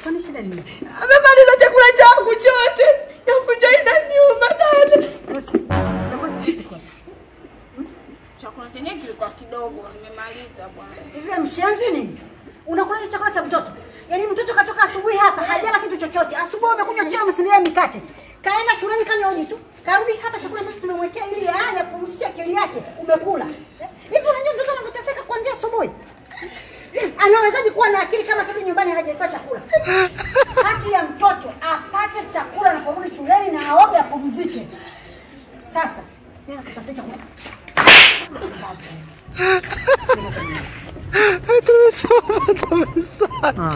Kwani shida nini? Amemaliza chakula changu chote. Nafuja inaniuma dada. Chakula chenyewe kilikuwa kidogo, nimemaliza bwana. Hivi mshenzi nini? Unakula chakula cha mtoto? Yaani mtoto katoka asubuhi hapa hajala kitu chochote. Asubuhi umekunywa chai umesinia mikate. Kaenda shuleni kanywa uji tu. Karudi hapa chakula ambacho tumemwekea ili aale apumzishe akili yake umekula. Hivi unajua mtoto anateseka kuanzia asubuhi? Anawezaje kuwa na akili kama kitu nyumbani hajaitoa chakula? Haki ya mtoto apate chakula na kurudi shuleni na aoge apumzike. Sasa, nenda kutafuta chakula. Tumesoma.